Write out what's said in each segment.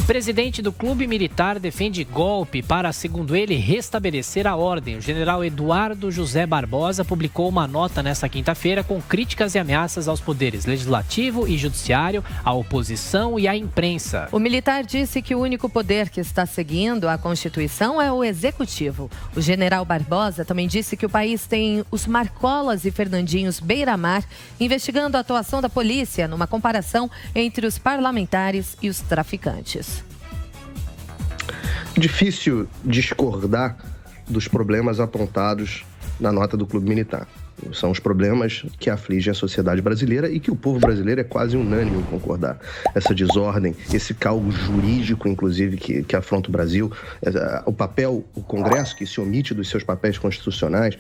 Presidente do Clube Militar defende golpe para, segundo ele, restabelecer a ordem. O general Eduardo José Barbosa publicou uma nota nesta quinta-feira com críticas e ameaças aos poderes legislativo e judiciário, à oposição e à imprensa. O militar disse que o único poder que está seguindo a Constituição é o executivo. O general Barbosa também disse que o país tem os Marcolas e Fernandinhos Beiramar investigando a atuação da polícia numa comparação entre os parlamentares e os traficantes. Difícil discordar dos problemas apontados na nota do Clube Militar. São os problemas que afligem a sociedade brasileira e que o povo brasileiro é quase unânime em concordar. Essa desordem, esse caos jurídico, inclusive, que afronta o Brasil, o Congresso que se omite dos seus papéis constitucionais,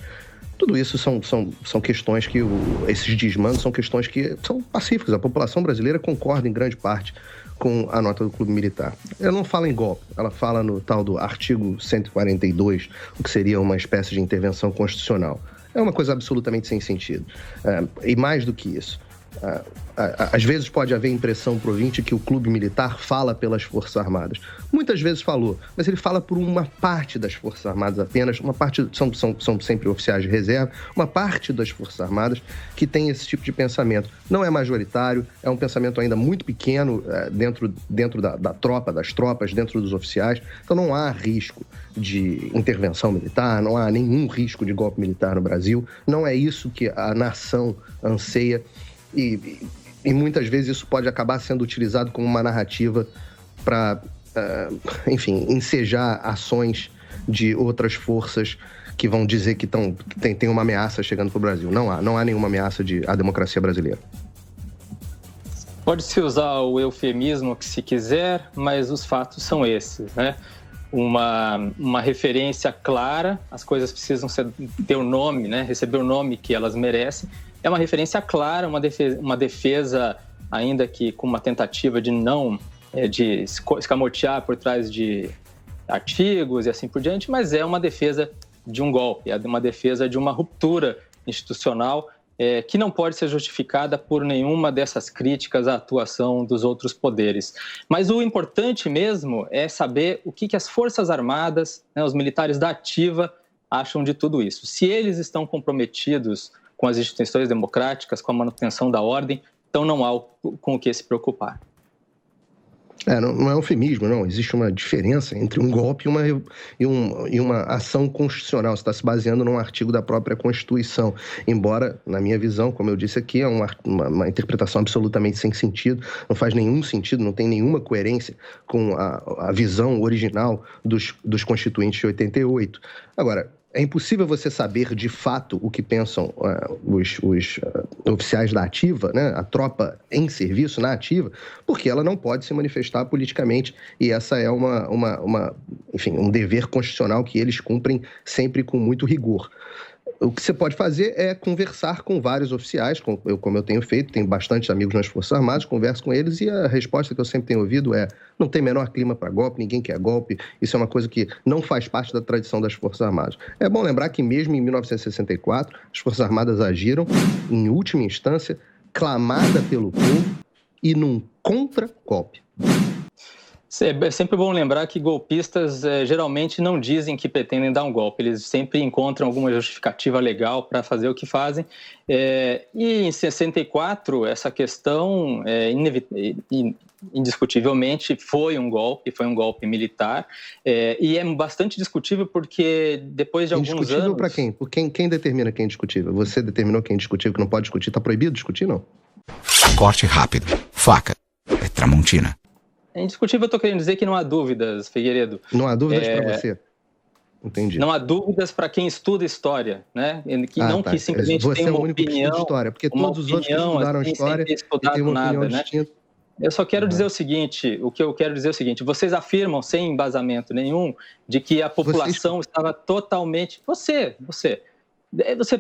tudo isso são questões que, esses desmandos são questões que são pacíficas. A população brasileira concorda em grande parte com a nota do Clube Militar. Ela não fala em golpe, ela fala no tal do artigo 142, o que seria uma espécie de intervenção constitucional. É uma coisa absolutamente sem sentido. E mais do que isso, às vezes pode haver impressão pro ouvinte que o Clube Militar fala pelas Forças Armadas. Muitas vezes falou, mas ele fala por uma parte das Forças Armadas apenas, uma parte, são sempre oficiais de reserva, uma parte das Forças Armadas que tem esse tipo de pensamento. Não é majoritário, é um pensamento ainda muito pequeno dentro da tropa, das tropas, dentro dos oficiais. Então não há risco de intervenção militar, não há nenhum risco de golpe militar no Brasil. Não é isso que a nação anseia. E muitas vezes isso pode acabar sendo utilizado como uma narrativa para, ensejar ações de outras forças que vão dizer que tem uma ameaça chegando para o Brasil. Não há nenhuma ameaça à democracia brasileira. Pode-se usar o eufemismo que se quiser, mas os fatos são esses, né? Uma referência clara, as coisas precisam ter o nome, né? Receber o nome que elas merecem. É uma referência clara, uma defesa, ainda que com uma tentativa de não de escamotear por trás de artigos e assim por diante, mas é uma defesa de um golpe, é uma defesa de uma ruptura institucional que não pode ser justificada por nenhuma dessas críticas à atuação dos outros poderes. Mas o importante mesmo é saber o que as Forças Armadas, né, os militares da ativa, acham de tudo isso. Se eles estão comprometidos com as instituições democráticas, com a manutenção da ordem, então não há com o que se preocupar. Não é eufemismo, não. Existe uma diferença entre um golpe e uma ação constitucional. Você está se baseando num artigo da própria Constituição. Embora, na minha visão, como eu disse aqui, é uma interpretação absolutamente sem sentido, não faz nenhum sentido, não tem nenhuma coerência com a visão original dos constituintes de 88. Agora, é impossível você saber de fato o que pensam os oficiais da ativa, né? A tropa em serviço na ativa, porque ela não pode se manifestar politicamente e essa é um dever constitucional que eles cumprem sempre com muito rigor. O que você pode fazer é conversar com vários oficiais, como eu tenho feito, tenho bastante amigos nas Forças Armadas, converso com eles e a resposta que eu sempre tenho ouvido é: não tem menor clima para golpe, ninguém quer golpe, isso é uma coisa que não faz parte da tradição das Forças Armadas. É bom lembrar que mesmo em 1964, as Forças Armadas agiram, em última instância, clamada pelo povo e num contra-golpe. É sempre bom lembrar que golpistas geralmente não dizem que pretendem dar um golpe, eles sempre encontram alguma justificativa legal para fazer o que fazem. E em 64, essa questão, indiscutivelmente, foi um golpe militar, e é bastante discutível porque depois de alguns anos... Indiscutível para quem? Quem determina quem é discutível? Você determinou quem é discutível, que não pode discutir? Está proibido discutir, não? Corte rápido. Faca. É Tramontina. É indiscutível, eu estou querendo dizer que não há dúvidas, Figueiredo. Não há dúvidas para você? Entendi. Não há dúvidas para quem estuda história, né? Que simplesmente você tem uma é o único opinião... Que história, porque todos os outros que estudaram história e têm uma opinião distinta. Eu só quero dizer o seguinte, vocês afirmam, sem embasamento nenhum, de que a população estava totalmente... Você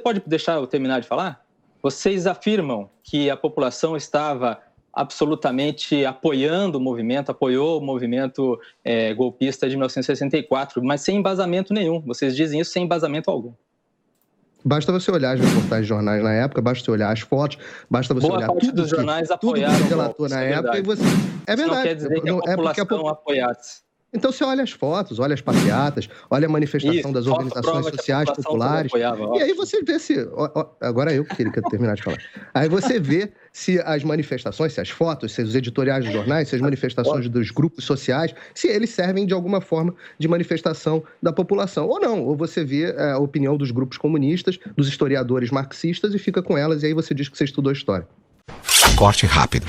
pode deixar eu terminar de falar? Vocês afirmam que a população estava absolutamente apoiou o movimento golpista de 1964, mas sem embasamento nenhum. Vocês dizem isso sem embasamento algum. Basta você olhar as reportagens de jornais na época, basta você olhar as fotos, basta você olhar parte dos jornais apoiaram tudo que relatou na época e você... É verdade. Não quer dizer que a população apoiasse. Então você olha as fotos, olha as passeatas, olha a manifestação das organizações sociais populares, e aí você vê se... Agora eu que queria terminar de falar. Aí você vê se as manifestações, se as fotos, se os editoriais dos jornais, se as manifestações dos grupos sociais, se eles servem de alguma forma de manifestação da população, ou não. Ou você vê a opinião dos grupos comunistas, dos historiadores marxistas e fica com elas, e aí você diz que você estudou história. Corte rápido.